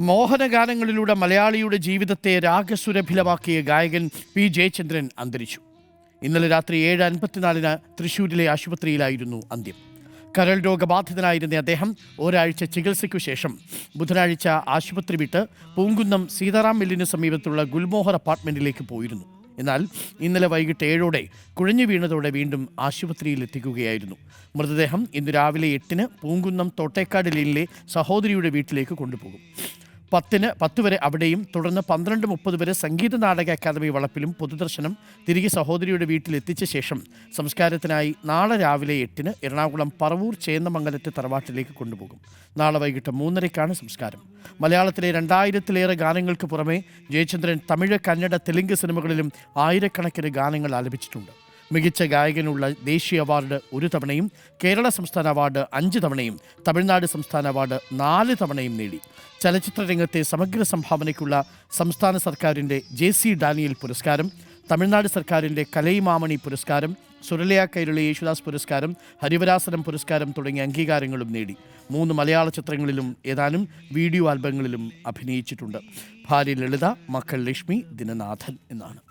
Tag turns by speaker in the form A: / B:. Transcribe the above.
A: മോഹനഗാനങ്ങളിലൂടെ മലയാളിയുടെ ജീവിതത്തെ രാഗസുരഭിലമാക്കിയ ഗായകൻ പി ജയചന്ദ്രൻ അന്തരിച്ചു. ഇന്നലെ രാത്രി 7:54 തൃശ്ശൂരിലെ ആശുപത്രിയിലായിരുന്നു അന്ത്യം. കരൾ രോഗബാധിതനായിരുന്ന അദ്ദേഹം ഒരാഴ്ച ചികിത്സയ്ക്കു ശേഷം ബുധനാഴ്ച ആശുപത്രി വിട്ട് പൂങ്കുന്നം സീതാറാം മില്ലിന് സമീപത്തുള്ള ഗുൽമോഹർ അപ്പാർട്ട്മെന്റിലേക്ക് പോയിരുന്നു. എന്നാൽ ഇന്നലെ വൈകിട്ട് 7 കുഴഞ്ഞു വീണതോടെ വീണ്ടും ആശുപത്രിയിൽ എത്തിക്കുകയായിരുന്നു. മൃതദേഹം ഇന്ന് രാവിലെ 8 പൂങ്കുന്നം തോട്ടേക്കാട് ലൈനിലെ സഹോദരിയുടെ വീട്ടിലേക്ക് കൊണ്ടുപോകും. 10 വരെ അവിടെയും തുടർന്ന് 12:30 വരെ സംഗീത നാടക അക്കാദമി വളപ്പിലും പൊതുദർശനം. തിരികെ സഹോദരിയുടെ വീട്ടിലെത്തിച്ച ശേഷം സംസ്കാരത്തിനായി നാളെ രാവിലെ 8 എറണാകുളം പറവൂർ ചേന്നമംഗലത്തെ തറവാട്ടിലേക്ക് കൊണ്ടുപോകും. നാളെ വൈകിട്ട് 3:30 സംസ്കാരം. മലയാളത്തിലെ 2000-ലേറെ ഗാനങ്ങൾക്ക് പുറമെ ജയചന്ദ്രൻ തമിഴ്, കന്നഡ, തെലുങ്ക് സിനിമകളിലും ആയിരക്കണക്കിന് ഗാനങ്ങൾ ആലപിച്ചിട്ടുണ്ട്. മികച്ച ഗായകനുള്ള ദേശീയ അവാർഡ് 1 തവണയും കേരള സംസ്ഥാന അവാർഡ് 5 തവണയും തമിഴ്നാട് സംസ്ഥാന അവാർഡ് 4 തവണയും നേടി. ചലച്ചിത്ര രംഗത്തെ സമഗ്ര സംഭാവനയ്ക്കുള്ള സംസ്ഥാന സർക്കാരിൻ്റെ JC ഡാനിയൽ പുരസ്കാരം, തമിഴ്നാട് സർക്കാരിൻ്റെ കലൈമാമണി പുരസ്കാരം, സുരലയ കൈരളി യേശുദാസ് പുരസ്കാരം, ഹരിവരാസനം പുരസ്കാരം തുടങ്ങിയ അംഗീകാരങ്ങളും നേടി. 3 മലയാള ചിത്രങ്ങളിലും ഏതാനും വീഡിയോ ആൽബങ്ങളിലും അഭിനയിച്ചിട്ടുണ്ട്. ഭാര്യ ലളിത, മക്കൾ ലക്ഷ്മി, ദിനനാഥൻ എന്നാണ്.